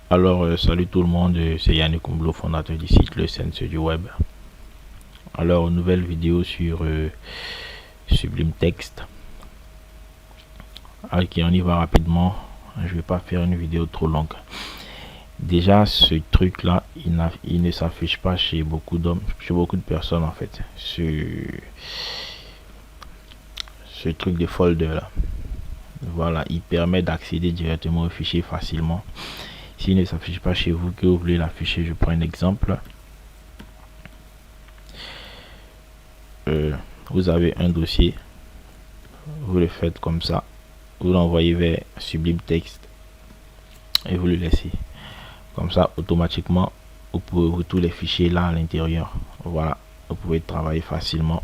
Salut tout le monde, c'est Yannick Comblo, fondateur du site Le Sense du Web. Alors, nouvelle vidéo sur Sublime Text. Ok, on y va rapidement. Je vais pas faire une vidéo trop longue. Déjà, ce truc là, il ne s'affiche pas chez beaucoup d'hommes, chez beaucoup de personnes en fait. Ce truc de folder là. Voilà, il permet d'accéder directement au fichier facilement. S'il ne s'affiche pas chez vous, que vous voulez l'afficher, je prends un exemple. Vous avez un dossier, vous le faites comme ça, vous l'envoyez vers Sublime Text et vous le laissez comme ça. Automatiquement vous pouvez ouvrir tous les fichiers là à l'intérieur. Voilà, vous pouvez travailler facilement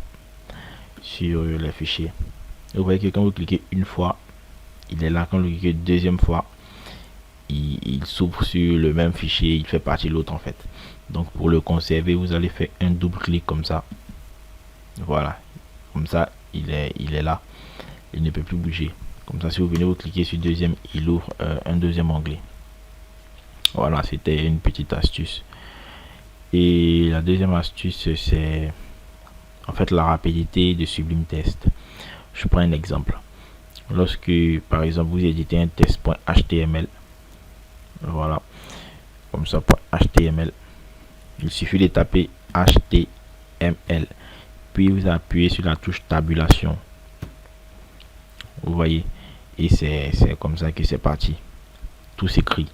sur les fichiers. Vous voyez que quand vous cliquez une fois, il est là. Quand vous cliquez deuxième fois, il s'ouvre sur le même fichier, il fait partie de l'autre en fait. Donc pour le conserver, vous allez faire un double clic comme ça. Voilà, comme ça il est là, il ne peut plus bouger. Comme ça, si vous venez vous cliquer sur deuxième, il ouvre un deuxième onglet. Voilà, c'était une petite astuce. Et la deuxième astuce, c'est en fait la rapidité de Sublime Text. Je prends un exemple. Lorsque par exemple vous éditez un test.html, voilà, comme ça, .html, il suffit de taper HTML, puis vous appuyez sur la touche tabulation. Vous voyez, et c'est comme ça que c'est parti. Tout s'écrit.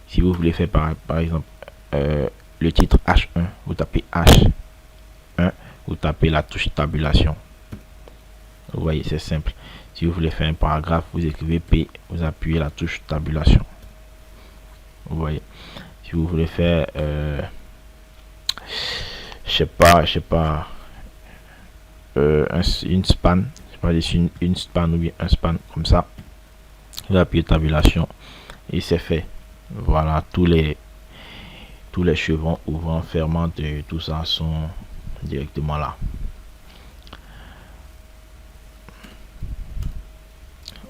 Si vous voulez faire par exemple le titre H1, vous tapez H1, vous tapez la touche tabulation. Vous voyez, c'est simple. Si vous voulez faire un paragraphe, vous écrivez P, vous appuyez la touche tabulation. Vous voyez. Si vous voulez faire je sais pas une span, une span ou bien un span, comme ça vous appuyez tabulation et c'est fait. Voilà, tous les chevrons ouvrant, fermant, tout ça sont directement là.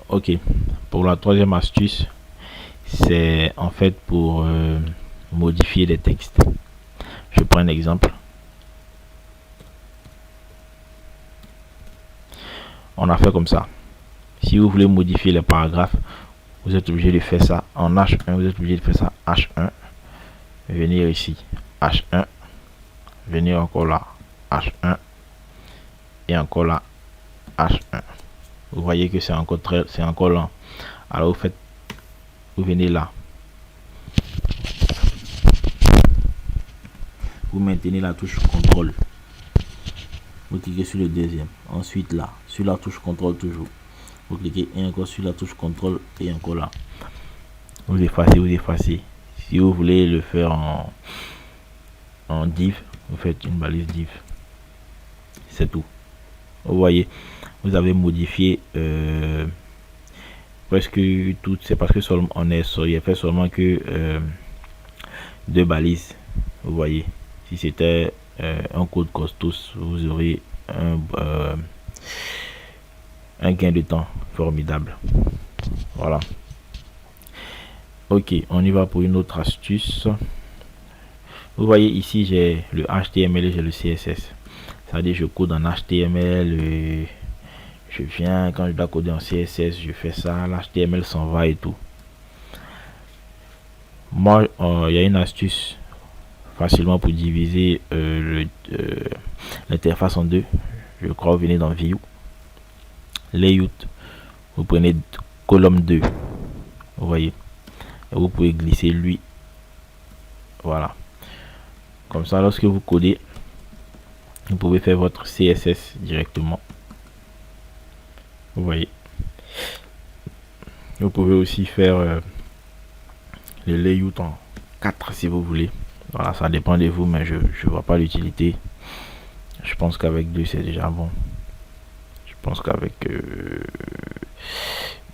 Ok, pour la troisième astuce, c'est en fait pour modifier les textes. Je prends un exemple. On a fait comme ça. Si vous voulez modifier les paragraphes, vous êtes obligé de faire ça en H1. Vous êtes obligé de faire ça H1. Venir ici H1. Venir encore là H1. Et encore là H1. Vous voyez que c'est encore lent. Alors vous venez là. Vous maintenez la touche contrôle. Vous cliquez sur le deuxième. Ensuite là, sur la touche contrôle toujours. Vous cliquez et encore sur la touche contrôle et encore là. Vous effacez, vous effacez. Si vous voulez le faire en div, vous faites une balise div. C'est tout. Vous voyez, vous avez modifié presque tout. C'est parce que seulement on est sur, il a fait seulement que deux balises. Vous voyez, si c'était un code costos, vous aurez un gain de temps formidable. Voilà. Ok, on y va pour une autre astuce. Vous voyez ici, j'ai le HTML et j'ai le CSS. C'est-à-dire, je code en HTML, je viens, quand je dois coder en CSS, je fais ça, l'HTML s'en va et tout. Moi, il y a une astuce facilement pour diviser l'interface en deux. Je crois, vous venez dans View, Layout, vous prenez colonne 2, vous voyez, et vous pouvez glisser lui. Voilà, comme ça, lorsque vous codez, vous pouvez faire votre CSS directement. Vous voyez, vous pouvez aussi faire le layout en 4 si vous voulez. Voilà, ça dépend de vous, mais je vois pas l'utilité. Je pense qu'avec 2 c'est déjà bon. Je pense qu'avec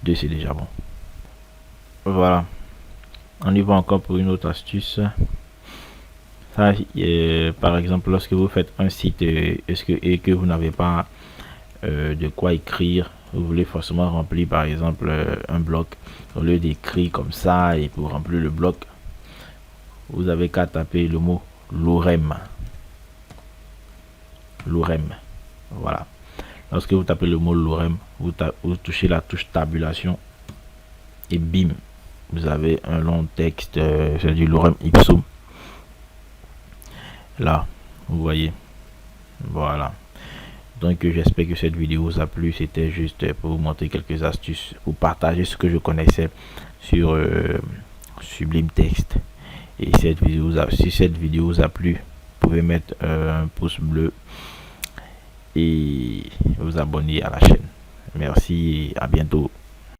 2 c'est déjà bon. Voilà, on y va encore pour une autre astuce. Ça, par exemple, lorsque vous faites un site et que vous n'avez pas de quoi écrire, vous voulez forcément remplir par exemple un bloc, au lieu d'écrire comme ça et pour remplir le bloc, vous avez qu'à taper le mot lorem. Lorem. Voilà. Lorsque vous tapez le mot lorem, vous touchez la touche tabulation et bim, vous avez un long texte, c'est du lorem ipsum. Là, vous voyez. Voilà. Donc j'espère que cette vidéo vous a plu. C'était juste pour vous montrer quelques astuces, pour partager ce que je connaissais sur Sublime Text. Et si cette vidéo vous a plu, vous pouvez mettre un pouce bleu et vous abonner à la chaîne. Merci et à bientôt.